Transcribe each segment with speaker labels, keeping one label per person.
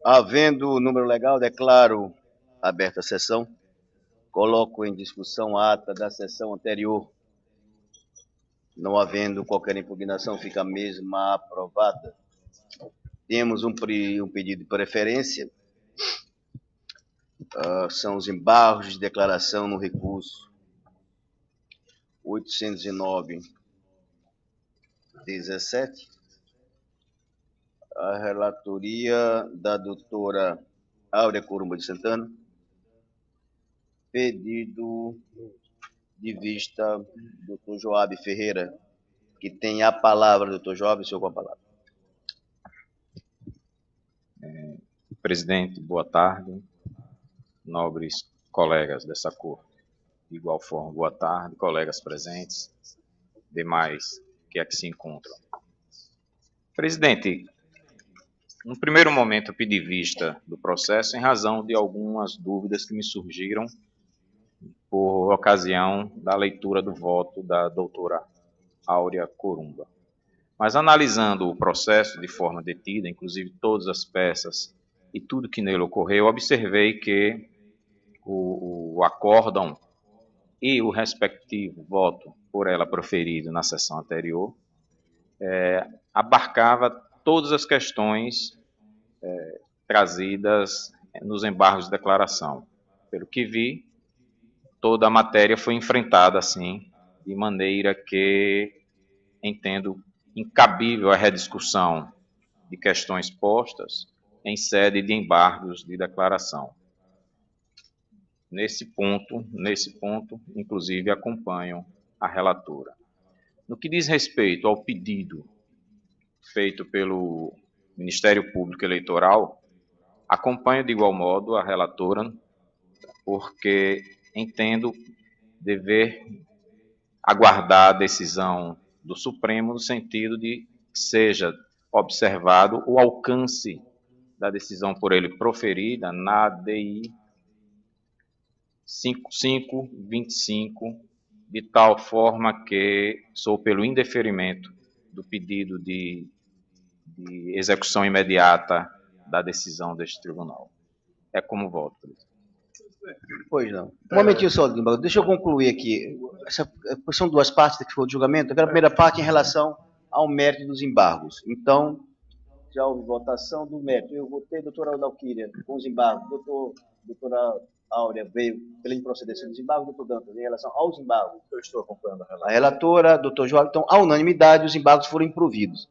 Speaker 1: Havendo o número legal, declaro aberta a sessão. Coloco em discussão a ata da sessão anterior. Não havendo qualquer impugnação, fica a mesma aprovada. Temos um pedido de preferência. São os embargos de declaração no recurso 809-17. A relatoria da doutora Áurea Corumba de Santana. Pedido de vista do doutor Joab Ferreira, que tem a palavra. Doutor Joab, o senhor com a palavra.
Speaker 2: Presidente, boa tarde. Nobres colegas dessa corte. De igual forma, boa tarde, colegas presentes, demais que aqui se encontram. Presidente, no primeiro momento eu pedi vista do processo em razão de algumas dúvidas que me surgiram por ocasião da leitura do voto da doutora Áurea Corumba. Mas analisando o processo de forma detida, inclusive todas as peças e tudo que nele ocorreu, observei que o acórdão e o respectivo voto por ela proferido na sessão anterior abarcava todas as questões trazidas nos embargos de declaração. Pelo que vi, toda a matéria foi enfrentada assim, de maneira que entendo incabível a rediscussão de questões postas em sede de embargos de declaração. Nesse ponto, inclusive, acompanho a relatora. No que diz respeito ao pedido feito pelo Ministério Público Eleitoral, acompanho de igual modo a relatora, porque entendo dever aguardar a decisão do Supremo no sentido de que seja observado o alcance da decisão por ele proferida na ADI 5525, de tal forma que sou pelo indeferimento do pedido de execução imediata da decisão deste tribunal. É como voto, presidente.
Speaker 1: Pois não. Um momentinho só, deixa eu concluir aqui. São duas partes que foi o julgamento. A primeira parte em relação ao mérito dos embargos. Então, já houve votação do mérito. Eu votei, doutora Aldalquíria, com os embargos. Doutora Áurea veio pela improcedência dos embargos. Doutor Dantas, em relação aos embargos. Eu estou acompanhando a relatora, doutor João. Então, à unanimidade, os embargos foram improvidos.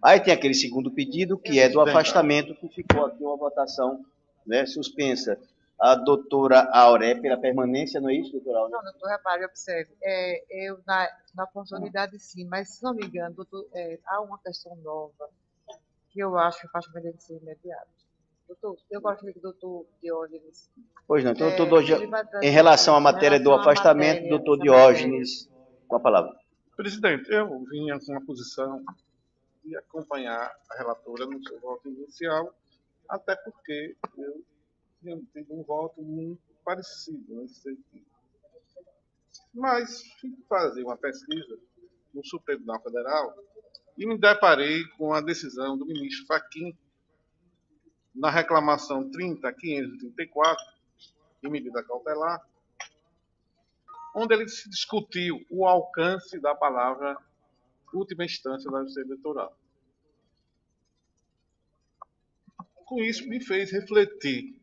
Speaker 1: Aí tem aquele segundo pedido, que é do afastamento, que ficou aqui uma votação, né, suspensa. A doutora Áurea pela permanência, não é isso, doutora Áurea?
Speaker 3: Não, doutor, repare, observe. Eu, na oportunidade, sim, mas, se não me engano, doutor, há uma questão nova que eu acho que faz merece ser imediato. Doutor, eu gostaria que o doutor Diógenes...
Speaker 1: Pois não, então, em relação à matéria do afastamento, doutor Diógenes, com a palavra.
Speaker 4: Presidente, eu vinha com uma posição de acompanhar a relatora no seu voto inicial, até porque eu tenho um voto muito parecido nesse sentido. Mas fui fazer uma pesquisa no Supremo Tribunal Federal e me deparei com a decisão do ministro Fachin na reclamação 30.534, de medida cautelar, onde ele se discutiu o alcance da palavra última instância da Justiça Eleitoral. Com isso, me fez refletir.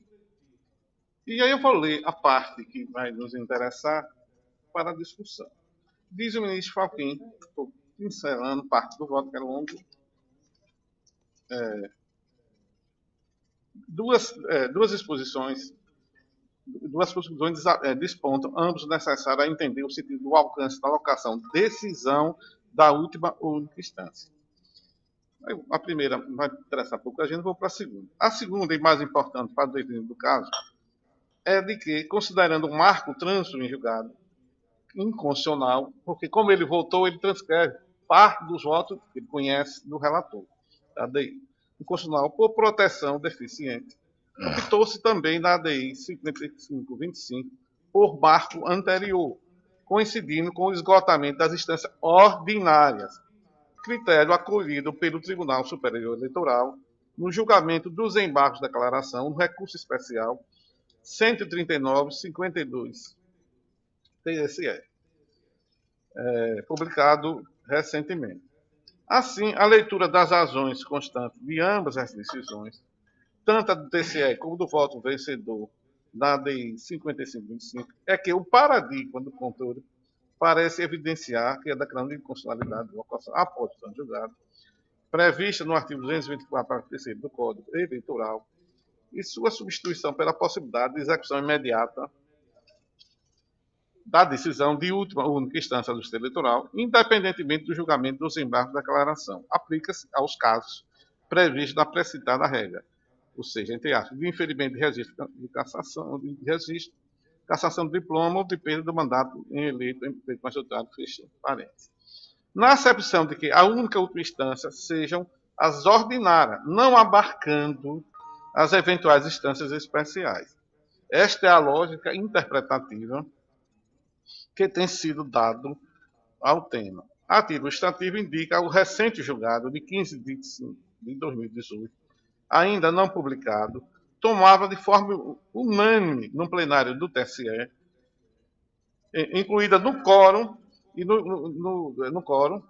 Speaker 4: E aí eu vou ler a parte que vai nos interessar para a discussão. Diz o ministro Fachin, estou pincelando parte do voto, que é longo, duas exposições despontam, ambos necessários a entender o sentido do alcance da alocação, decisão da última ou única instância. A primeira vai interessar pouco a gente, vou para a segunda. A segunda, e mais importante para o definido do caso, é de que, considerando o marco trânsito em julgado inconstitucional, porque como ele votou, ele transcreve parte dos votos que ele conhece do relator, da ADI. Inconstitucional por proteção deficiente. Optou-se também na ADI 5525 por marco anterior, coincidindo com o esgotamento das instâncias ordinárias, critério acolhido pelo Tribunal Superior Eleitoral no julgamento dos embargos de declaração, no recurso especial 139.52 TSE, publicado recentemente. Assim, a leitura das razões constantes de ambas as decisões, tanto a do TSE como do voto vencedor da DI 5525, é que o paradigma do controle parece evidenciar que a declaração de inconstitucionalidade de votação após o julgado, prevista no artigo 224, parágrafo 3º do Código Eleitoral, e sua substituição pela possibilidade de execução imediata da decisão de última única instância do Justiça Eleitoral, independentemente do julgamento dos embargos da declaração, aplica-se aos casos previstos na precitada regra, ou seja, entre aspas, de inferimento de registro de cassação, cassação de diploma ou de perda do mandato em eleito em pleito majoritário, fecha parênteses. Na acepção de que a única última instância sejam as ordinárias, não abarcando as eventuais instâncias especiais. Esta é a lógica interpretativa que tem sido dado ao tema. A título ilustrativo indica o recente julgado de 15 de 5 de 2018, ainda não publicado, tomava de forma unânime no plenário do TSE, incluída no quórum e no quórum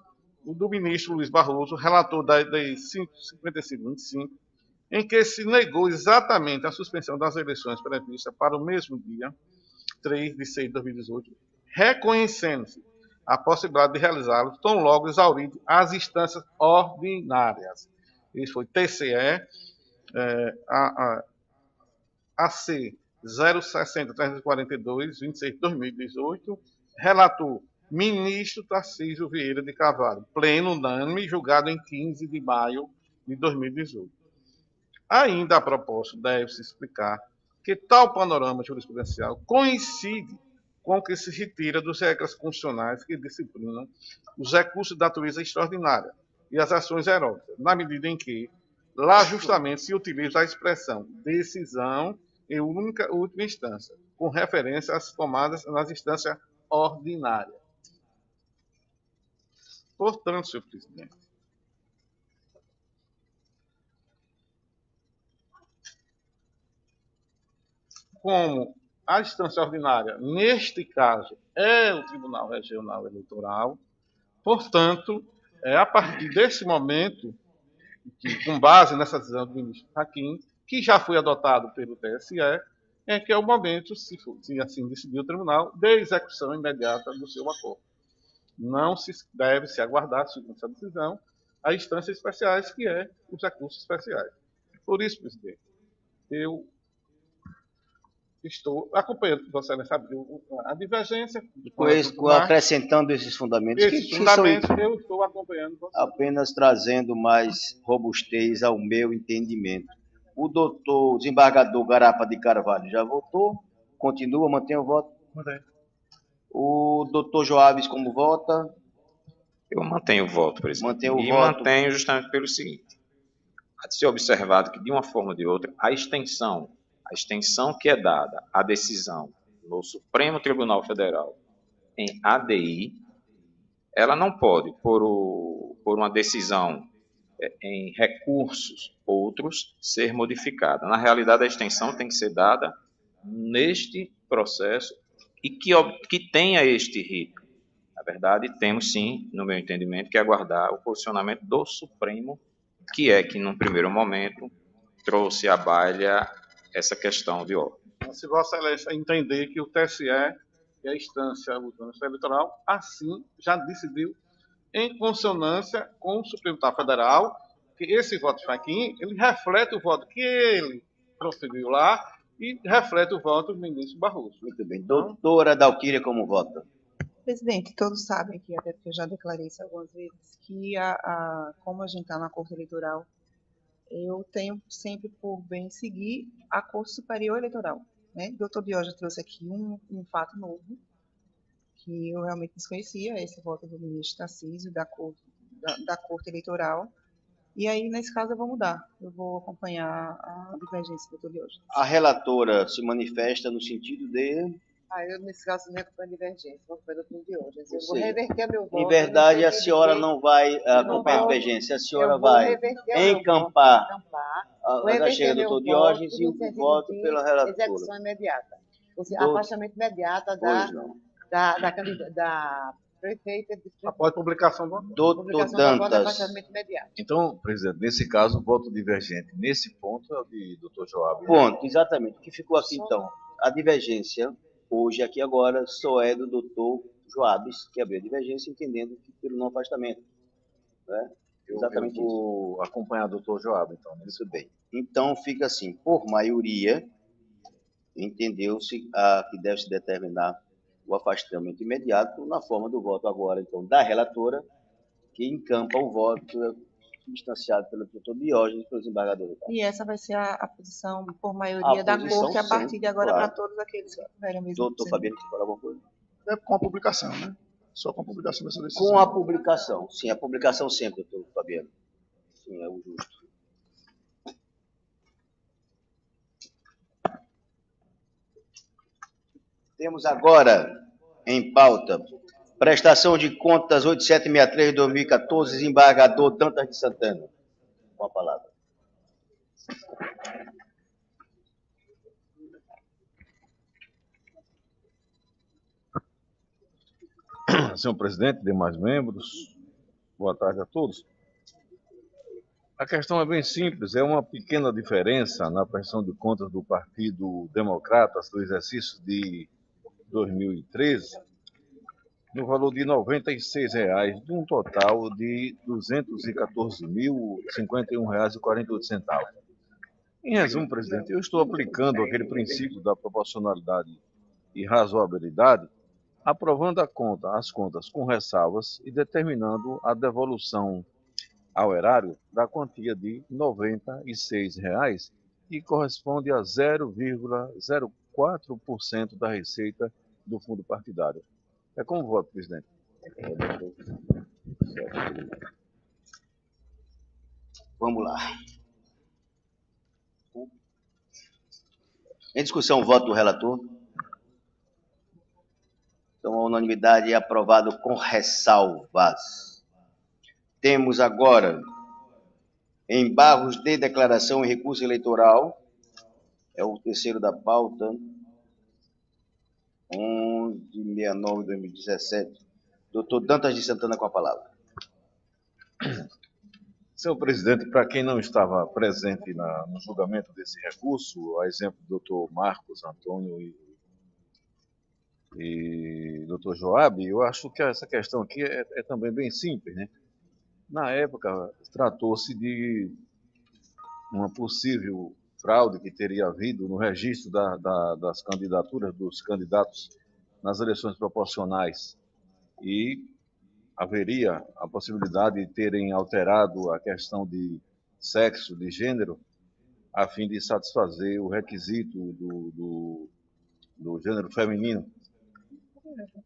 Speaker 4: do ministro Luiz Barroso, relator da 5525, em que se negou exatamente a suspensão das eleições previstas para o mesmo dia, 3 de 6 de 2018, reconhecendo-se a possibilidade de realizá-lo tão logo exaurido as instâncias ordinárias. Isso foi TSE, AC 060-342, 26 de 2018, relator ministro Tarcísio Vieira de Carvalho, pleno unânime, julgado em 15 de maio de 2018. Ainda a propósito, deve-se explicar que tal panorama jurisprudencial coincide com o que se retira das regras constitucionais que disciplinam os recursos de natureza extraordinária e as ações heróicas, na medida em que lá justamente se utiliza a expressão decisão em última instância, com referência às tomadas nas instâncias ordinárias. Portanto, senhor presidente, como a instância ordinária, neste caso, é o Tribunal Regional Eleitoral, portanto, é a partir desse momento, que, com base nessa decisão do ministro Fachin, que já foi adotado pelo TSE, é que é o momento, se assim decidir o tribunal, de execução imediata do seu acordo. Não se deve se aguardar, segundo essa decisão, as instâncias especiais, que é os recursos especiais. Por isso, presidente, eu estou acompanhando, você sabe, a divergência.
Speaker 1: Acrescentando esses fundamentos.
Speaker 4: Esses fundamentos eu estou acompanhando você.
Speaker 1: Apenas trazendo mais robustez ao meu entendimento. O doutor desembargador Garapa de Carvalho já votou? Continua, mantém o voto?
Speaker 4: Mantém.
Speaker 1: O doutor Joaves como vota?
Speaker 2: Eu mantenho o voto, presidente.
Speaker 1: Mantém o voto.
Speaker 2: Mantenho justamente pelo seguinte. Há de ser observado que, de uma forma ou de outra, a extensão que é dada à decisão no Supremo Tribunal Federal em ADI, ela não pode, por uma decisão em recursos outros, ser modificada. Na realidade, a extensão tem que ser dada neste processo e que tenha este rito. Na verdade, temos sim, no meu entendimento, que aguardar o posicionamento do Supremo, que num primeiro momento, trouxe à baila essa questão de ordem.
Speaker 4: Se Vossa Excelência entender que o TSE e a instância eleitoral, assim, já decidiu em consonância com o Supremo Tribunal Federal, que esse voto de Fachin, ele reflete o voto que ele proferiu lá e reflete o voto do ministro Barroso.
Speaker 1: Muito bem. Doutora Dalquíria, como vota?
Speaker 5: Presidente, todos sabem que, até porque eu já declarei isso algumas vezes, que como a gente está na Corte Eleitoral, eu tenho sempre por bem seguir a Corte Superior Eleitoral. Né? O doutor Biol trouxe aqui um fato novo, que eu realmente desconhecia, esse voto do ministro Tarcísio, da Corte Eleitoral. E aí, nesse caso, eu vou mudar. Eu vou acompanhar a divergência do doutor Biol.
Speaker 1: A relatora se manifesta no sentido de...
Speaker 3: Eu, nesse caso, nem acompanho divergência, vou acompanhar tudo de hoje. Eu
Speaker 1: Ou
Speaker 3: vou
Speaker 1: seja,
Speaker 3: reverter meu voto.
Speaker 1: Em verdade,
Speaker 3: não
Speaker 1: a
Speaker 3: sei
Speaker 1: senhora
Speaker 3: ninguém.
Speaker 1: não vai acompanhar a
Speaker 3: vou-
Speaker 1: divergência, a
Speaker 3: Eu
Speaker 1: senhora
Speaker 3: vou
Speaker 1: vai
Speaker 3: reverter o meu voto,
Speaker 1: encampar
Speaker 3: vou
Speaker 1: a da chega
Speaker 3: reverter
Speaker 1: do
Speaker 3: meu
Speaker 1: doutor
Speaker 3: voto
Speaker 1: Diógenes e
Speaker 3: no
Speaker 1: o
Speaker 3: sentido
Speaker 1: voto
Speaker 3: de
Speaker 1: pela relatora.
Speaker 3: execução imediata. Ou seja,
Speaker 1: Do-
Speaker 3: afastamento imediato
Speaker 1: Pois não.
Speaker 3: da prefeita de
Speaker 4: Após publicação do acordo.
Speaker 1: Doutor
Speaker 3: publicação do acordo de
Speaker 1: Dantas,
Speaker 3: afastamento imediato.
Speaker 6: Então, presidente, nesse caso, o voto divergente nesse ponto é o de doutor Joab.
Speaker 1: ponto, exatamente. O que ficou aqui, então? A divergência, hoje, aqui agora, só é do doutor Joabes, que abriu a divergência, entendendo que pelo não afastamento. Né? Exatamente
Speaker 6: Eu vou acompanhar o doutor Joab, então.
Speaker 1: isso. Muito bem. Então, fica assim, por maioria, entendeu-se que deve-se determinar o afastamento imediato na forma do voto agora, então, da relatora, que encampa o voto substanciado pelo doutor Diógenes e pelos embargadores.
Speaker 5: E essa vai ser a posição por maioria da
Speaker 1: posição
Speaker 5: corte a partir
Speaker 1: sempre,
Speaker 5: de agora
Speaker 1: claro.
Speaker 5: para todos aqueles que tiverem a mesma
Speaker 1: Doutor
Speaker 5: posição.
Speaker 1: Fabiano, quer falar alguma coisa?
Speaker 7: É com a publicação, né? Só com a publicação dessa decisão.
Speaker 1: Com a publicação, sim, a publicação sempre, doutor Fabiano. Sim, é o justo. Temos agora em pauta prestação de contas 8763 de 2014, desembargador Dantas de Santana. Com a palavra.
Speaker 6: Senhor presidente, demais membros, boa tarde a todos. A questão é bem simples, é uma pequena diferença na prestação de contas do Partido Democratas do exercício de 2013, no valor de R$ 96,00, de um total de R$ 214.051,48. Em resumo, presidente, eu estou aplicando aquele princípio da proporcionalidade e razoabilidade, aprovando as contas com ressalvas e determinando a devolução ao erário da quantia de R$ 96,00, que corresponde a 0,04% da receita do fundo partidário. É como voto, presidente.
Speaker 1: Vamos lá. Em discussão, o voto do relator. Então, a unanimidade é aprovado com ressalvas. Temos agora embargos de declaração e recurso eleitoral. É o terceiro da pauta. 1169 de 2017. Doutor Dantas de Santana com a palavra.
Speaker 6: Senhor presidente, para quem não estava presente no julgamento desse recurso, a exemplo do doutor Marcos Antônio e doutor Joab, eu acho que essa questão aqui é também bem simples, né? Na época, tratou-se de uma possível fraude que teria havido no registro das candidaturas dos candidatos nas eleições proporcionais e haveria a possibilidade de terem alterado a questão de sexo, de gênero, a fim de satisfazer o requisito do gênero feminino.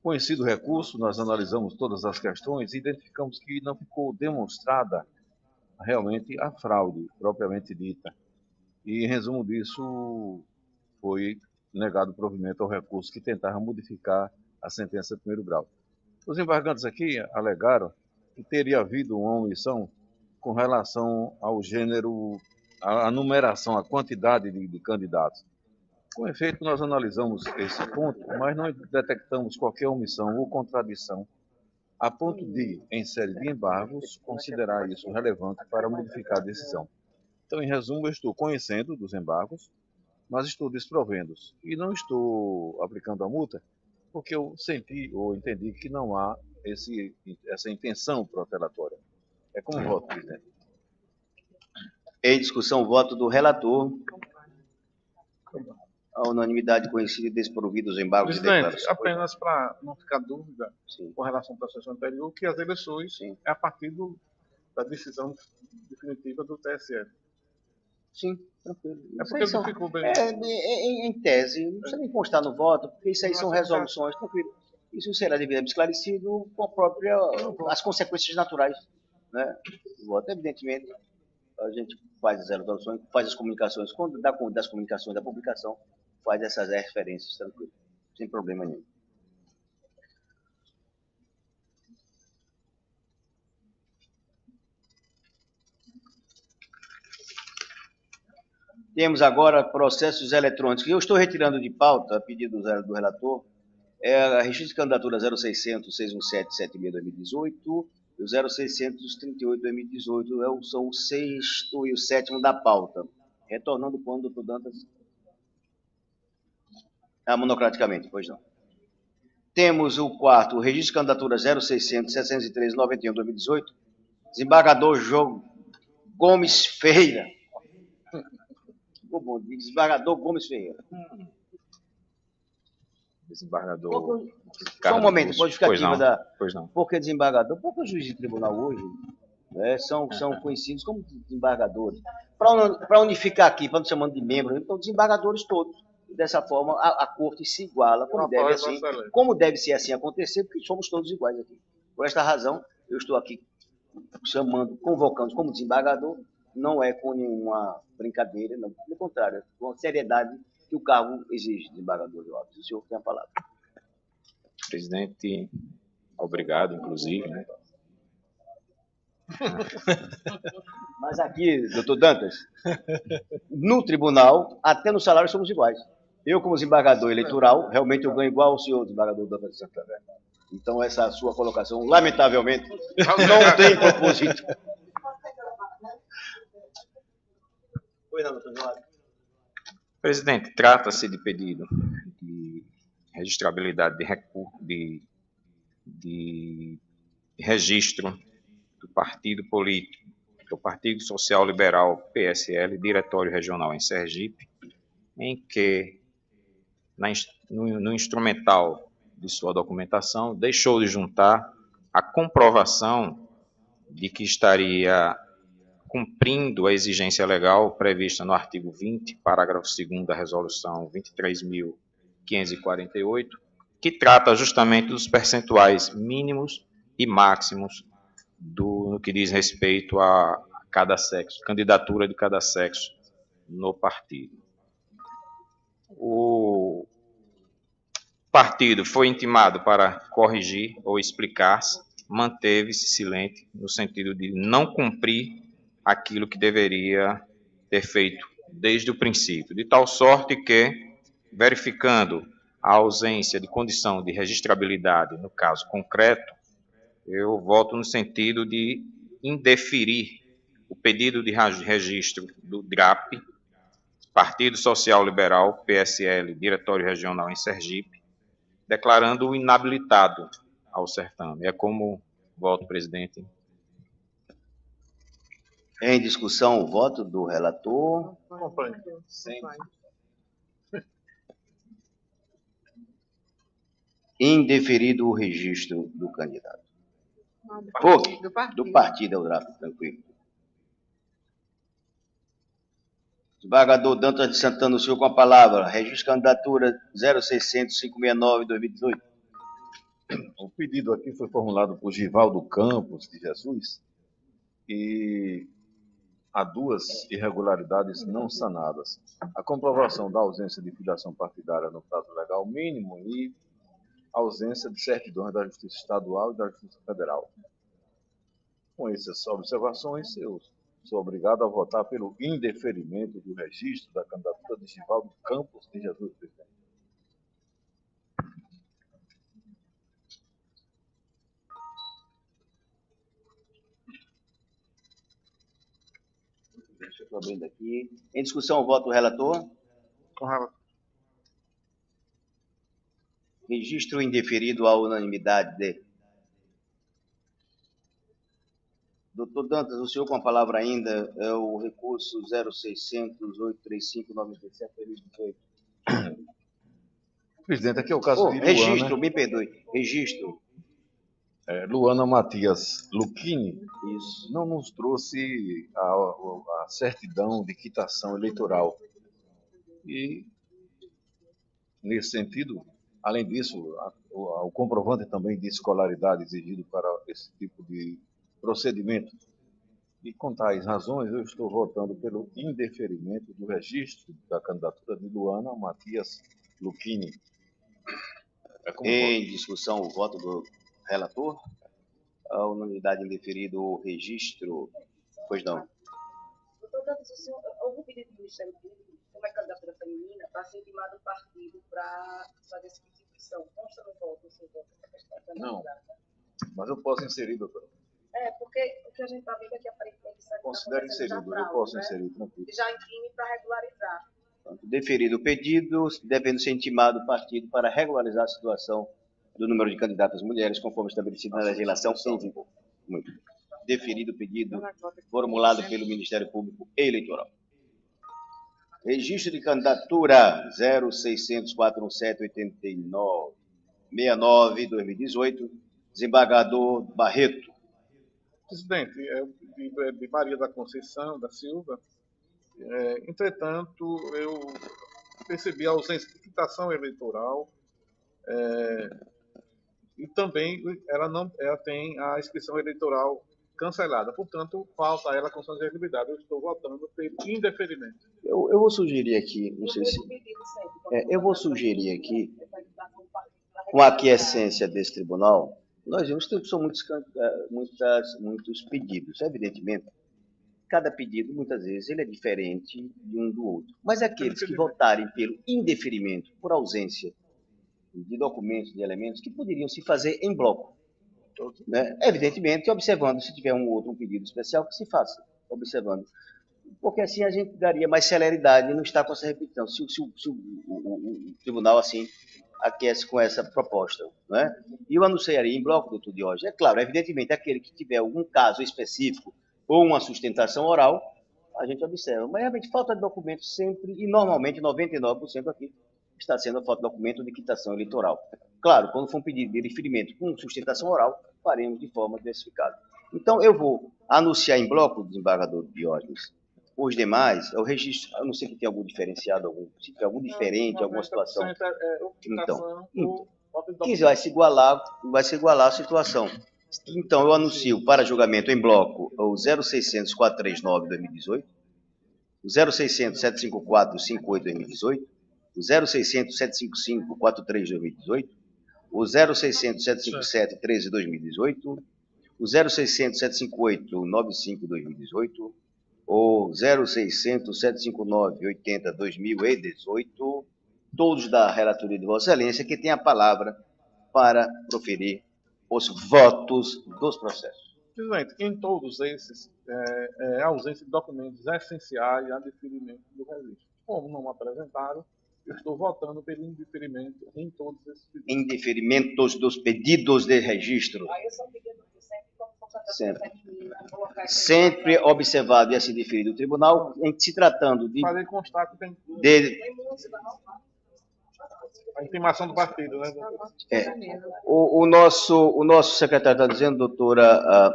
Speaker 6: Conhecido o recurso, nós analisamos todas as questões e identificamos que não ficou demonstrada realmente a fraude propriamente dita. E, em resumo disso, foi negado o provimento ao recurso que tentava modificar a sentença de primeiro grau. Os embargantes aqui alegaram que teria havido uma omissão com relação ao gênero, à numeração, à quantidade de candidatos. Com efeito, nós analisamos esse ponto, mas não detectamos qualquer omissão ou contradição, a ponto de, em série de embargos, considerar isso relevante para modificar a decisão. Então, em resumo, eu estou conhecendo dos embargos, mas estou desprovendo-os. E não estou aplicando a multa, porque eu senti ou entendi que não há essa intenção protelatória. É como voto, presidente.
Speaker 1: Em discussão, o voto do relator. A unanimidade conhecida e desprovido os embargos de
Speaker 4: Presidente,
Speaker 1: declaração.
Speaker 4: apenas para não ficar dúvida
Speaker 1: Sim.
Speaker 4: com relação à sessão anterior, que as eleições é a partir da decisão definitiva do TSE.
Speaker 1: Sim, tranquilo.
Speaker 4: É porque não ficou bem.
Speaker 1: Em tese, não precisa nem constar no voto, porque isso aí são resoluções, tranquilo. Isso será devidamente esclarecido com as consequências naturais, né? Do voto, evidentemente, a gente faz as resoluções, faz as comunicações, quando das comunicações da publicação, faz essas referências, tranquilo. sem problema nenhum. Temos agora processos eletrônicos. Eu estou retirando de pauta, a pedido do relator, a registro de candidatura 0600 617 76 2018 e o 0600 38 2018 são o sexto e o sétimo da pauta. Retornando quando, doutor Dantas? Monocraticamente, pois não. Temos o quarto, o registro de candidatura 0600 703 91 2018, desembargador João Gomes Ferreira. Bom, desembargador Gomes Ferreira.
Speaker 2: Desembargador.
Speaker 1: Só um momento, pode ficar aqui.
Speaker 2: Pois não.
Speaker 1: Porque desembargador, porque juiz de tribunal hoje são conhecidos como desembargadores. Para unificar aqui, para não chamando de membro, então desembargadores todos. Dessa forma, a corte se iguala, como deve ser assim acontecer, porque somos todos iguais aqui. Por esta razão, eu estou aqui convocando como desembargador, não é com nenhuma brincadeira, não, pelo contrário, com a seriedade que o cargo exige, desembargador João. O senhor tem a palavra.
Speaker 2: Presidente, obrigado, inclusive. Né?
Speaker 1: Mas aqui, doutor Dantas, no tribunal, até no salário somos iguais. Eu, como desembargador eleitoral, realmente eu ganho igual ao senhor, desembargador Dantas de Santana. Então, essa sua colocação, lamentavelmente, não tem propósito. Pois não, doutor João.
Speaker 2: Presidente, trata-se de pedido de registrabilidade de registro do partido político, do Partido Social Liberal PSL, Diretório Regional em Sergipe, em que no instrumental de sua documentação deixou de juntar a comprovação de que estaria cumprindo a exigência legal prevista no artigo 20, parágrafo 2º da resolução 23.548, que trata justamente dos percentuais mínimos e máximos no que diz respeito a cada sexo, candidatura de cada sexo no partido. O partido foi intimado para corrigir ou explicar-se, manteve-se silente no sentido de não cumprir aquilo que deveria ter feito desde o princípio, de tal sorte que, verificando a ausência de condição de registrabilidade no caso concreto, eu voto no sentido de indeferir o pedido de registro do DRAP, Partido Social Liberal, PSL, Diretório Regional em Sergipe, declarando-o inabilitado ao certame. É como voto, presidente.
Speaker 1: Em discussão, o voto do relator.
Speaker 4: Sim.
Speaker 1: Indeferido o registro do candidato. Do partido é o DRAP, tranquilo. Desembargador Dantas de Santana, o senhor com a palavra. Registro de candidatura 0600 569 2018.
Speaker 6: O pedido aqui foi formulado por Givaldo Campos de Jesus e há duas irregularidades não sanadas. A comprovação da ausência de filiação partidária no prazo legal mínimo e a ausência de certidões da Justiça Estadual e da Justiça Federal. Com essas observações, eu sou obrigado a votar pelo indeferimento do registro da candidatura de Givaldo Campos de Jesus, presidente.
Speaker 1: Deixa eu estou abrindo aqui. Em discussão, o voto do relator.
Speaker 4: Com relator.
Speaker 1: Registro indeferido à unanimidade de. Doutor Dantas, o senhor com a palavra ainda é o recurso 0600 835 97 2018.
Speaker 6: Presidente, aqui é o caso de Luana.
Speaker 1: Registro, me perdoe. Registro.
Speaker 6: Luana Matias Luchini.
Speaker 1: Isso.
Speaker 6: Não nos trouxe a certidão de quitação eleitoral. E, nesse sentido, além disso, o comprovante também de escolaridade exigido para esse tipo de procedimento. E com tais razões, eu estou votando pelo indeferimento do registro da candidatura de Luana Matias Luchini.
Speaker 1: Em discussão, o voto do relator. A unanimidade indeferido o registro. Pois não.
Speaker 8: Doutor Dantas, o senhor, houve um pedido do Ministério Público, como é candidatura feminina, para ser intimado o partido para fazer essa substituição. Consta no voto, o seu voto, essa questão da
Speaker 6: Não.
Speaker 8: candidatura?
Speaker 6: Mas eu posso inserir, doutora.
Speaker 8: Porque o que a gente está vendo aqui aparentemente está
Speaker 6: Considero inserido, eu posso inserir, tranquilo.
Speaker 8: Já intime para regularizar.
Speaker 1: Deferido o pedido, devendo ser intimado o partido para regularizar a situação do número de candidatas mulheres, conforme estabelecido na legislação em vigor. Muito bem. Deferido o pedido formulado pelo Ministério Público Eleitoral. Registro de candidatura 0604178969-2018, desembargador Barreto.
Speaker 4: Presidente, de Maria da Conceição da Silva. Entretanto, eu percebi a ausência de quitação eleitoral e também ela tem a inscrição eleitoral cancelada. Portanto, falta a ela a condição de elegibilidade. Eu estou votando pelo indeferimento.
Speaker 1: Eu vou sugerir aqui, não sei se... eu vou sugerir aqui, com a aquiescência desse tribunal, nós vemos que são muitos pedidos. Evidentemente, cada pedido, muitas vezes, ele é diferente de um do outro. Mas aqueles que votarem pelo indeferimento, por ausência de documentos, de elementos, que poderiam se fazer em bloco. Né? Evidentemente, observando, se tiver um pedido especial, que se faça, observando. Porque assim a gente daria mais celeridade e não está com essa repetição, se o tribunal, assim, aquece com essa proposta. Né? E eu anunciaria em bloco, doutor Diógenes, é claro, evidentemente, aquele que tiver algum caso específico ou uma sustentação oral, a gente observa. Mas realmente falta de documento sempre, e normalmente 99% aqui está sendo a falta de documento de quitação eleitoral. Claro, quando for um pedido de referimento com sustentação oral, faremos de forma diversificada. Então, eu vou anunciar em bloco, desembargador Diógenes. Os demais, o registro, a não ser que tenha algum diferenciado, se tiver algum diferente, alguma situação. Então, que vai se igualar a situação. Então, eu anuncio para julgamento em bloco o 0600-439-2018, o 0600-754-58-2018, o 0600-755-43-2018, o 0600-757-13-2018, o 0600-758-95-2018, o 0600-759-80-2018, todos da relatoria de Vossa Excelência, que tem a palavra para proferir os votos dos processos.
Speaker 4: Presidente, em todos esses, a ausência de documentos essenciais a deferimento do registro. Como não apresentaram, eu estou votando pelo indeferimento em todos esses pedidos.
Speaker 1: Indeferimentos dos pedidos de registro.
Speaker 8: Aí eu só pedindo
Speaker 1: sempre observado e assim deferido o tribunal, em se tratando de...
Speaker 4: Fazer constar que tem a intimação do partido, né?
Speaker 1: O nosso secretário está dizendo, doutora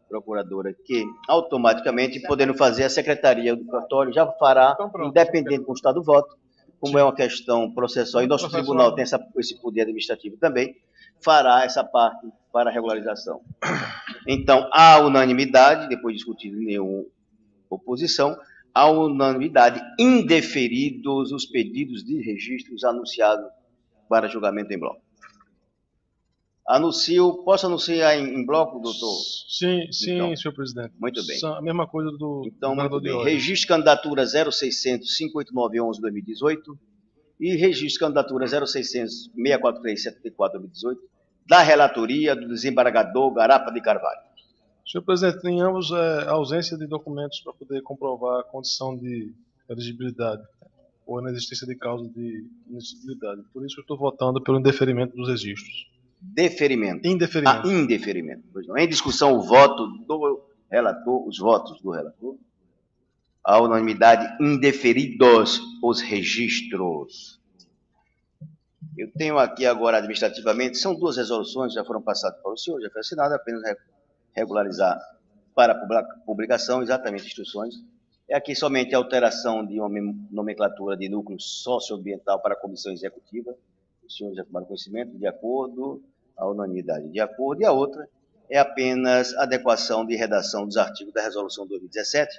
Speaker 1: procuradora, que automaticamente, podendo fazer, a secretaria do cartório já fará, então, independente do estado do voto, como é uma questão processual, e nosso tribunal tem esse poder administrativo também, fará essa parte para a regularização. Então, há unanimidade, depois de discutido nenhuma oposição, há unanimidade, indeferidos os pedidos de registros anunciados para julgamento em bloco. Posso anunciar em bloco, doutor?
Speaker 9: Sim,
Speaker 1: então,
Speaker 9: senhor presidente.
Speaker 1: Muito bem.
Speaker 9: A mesma coisa do...
Speaker 1: Então, muito bem. Registro de candidatura 0600-589-11-2018 e registro de candidatura 0600-643-74-2018 da relatoria do desembargador Garapa de Carvalho.
Speaker 9: Senhor presidente, em ambos a ausência de documentos para poder comprovar a condição de elegibilidade ou a inexistência de causa de inelegibilidade. Por isso eu estou votando pelo indeferimento dos registros.
Speaker 1: Deferimento.
Speaker 9: Indeferimento.
Speaker 1: Indeferimento. Pois não. Em discussão, o voto do relator, os votos do relator. A unanimidade, indeferidos os registros. Eu tenho aqui agora, administrativamente, são duas resoluções, já foram passadas para o senhor, já foi assinada, apenas regularizar para publicação, exatamente instruções. É aqui somente a alteração de uma nomenclatura de núcleo socioambiental para a comissão executiva. Os senhores já tomaram conhecimento, de acordo, a unanimidade de acordo, e a outra é apenas adequação de redação dos artigos da Resolução 2017,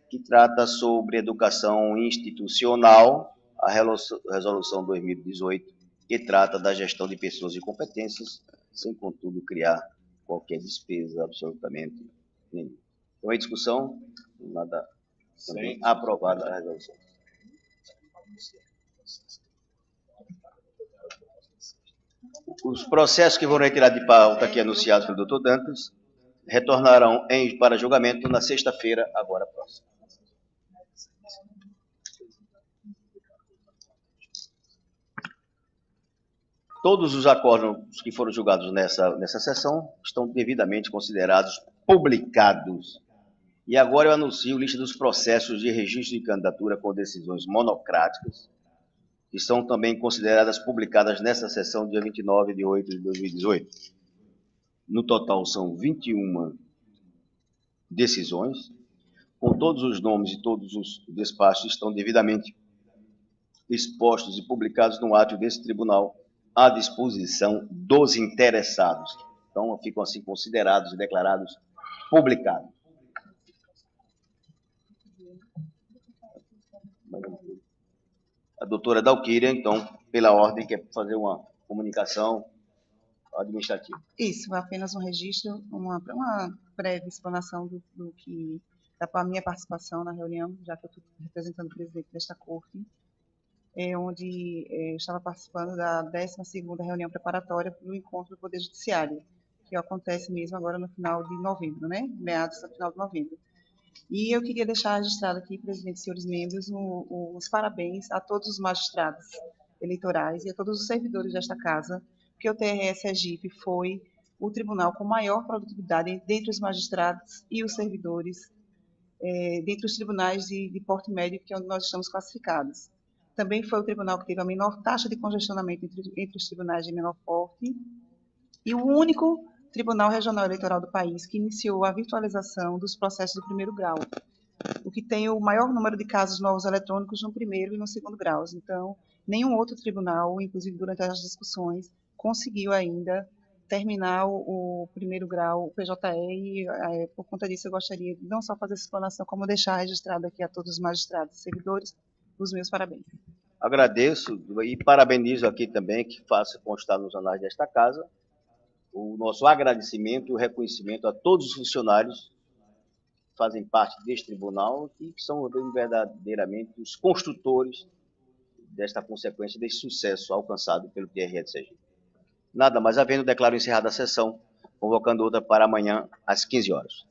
Speaker 1: que trata sobre educação institucional, a Resolução 2018, e trata da gestão de pessoas e competências, sem, contudo, criar qualquer despesa absolutamente nenhuma. Então, em discussão, nada também aprovada a resolução. Os processos que foram retirados de pauta aqui anunciados pelo Dr. Dantas retornarão para julgamento na sexta-feira, agora próxima. Todos os acordos que foram julgados nessa sessão estão devidamente considerados publicados. E agora eu anuncio a lista dos processos de registro de candidatura com decisões monocráticas, que são também consideradas publicadas nessa sessão, dia 29 de 8 de 2018. No total, são 21 decisões, com todos os nomes e todos os despachos estão devidamente expostos e publicados no átio desse tribunal, à disposição dos interessados. Então, ficam assim considerados e declarados publicados. A doutora Dalquíria, então, pela ordem, quer fazer uma comunicação administrativa.
Speaker 5: Isso, apenas um registro, uma breve explanação da minha participação na reunião, já que eu estou representando o presidente desta corte, onde eu estava participando da 12ª reunião preparatória do encontro do Poder Judiciário, que acontece mesmo agora no final de novembro, né? Meados do final de novembro. E eu queria deixar registrado aqui, presidente e senhores membros, os parabéns a todos os magistrados eleitorais e a todos os servidores desta casa, porque o TRE Sergipe foi o tribunal com maior produtividade dentre os magistrados e os servidores, dentre os tribunais de porte médio, que é onde nós estamos classificados. Também foi o tribunal que teve a menor taxa de congestionamento entre os tribunais de menor porte e o único Tribunal Regional Eleitoral do país que iniciou a virtualização dos processos do primeiro grau, o que tem o maior número de casos novos eletrônicos no primeiro e no segundo graus. Então, nenhum outro tribunal, inclusive durante as discussões, conseguiu ainda terminar o primeiro grau, o PJE, e por conta disso eu gostaria de não só fazer essa explanação, como deixar registrado aqui a todos os magistrados e servidores os meus parabéns.
Speaker 1: Agradeço e parabenizo aqui também, que faça constar nos anais desta casa, o nosso agradecimento e o reconhecimento a todos os funcionários que fazem parte deste tribunal e que são verdadeiramente os construtores desta consequência, desse sucesso alcançado pelo TRE de Sergipe. Nada mais havendo, declaro encerrada a sessão, convocando outra para amanhã às 15 horas.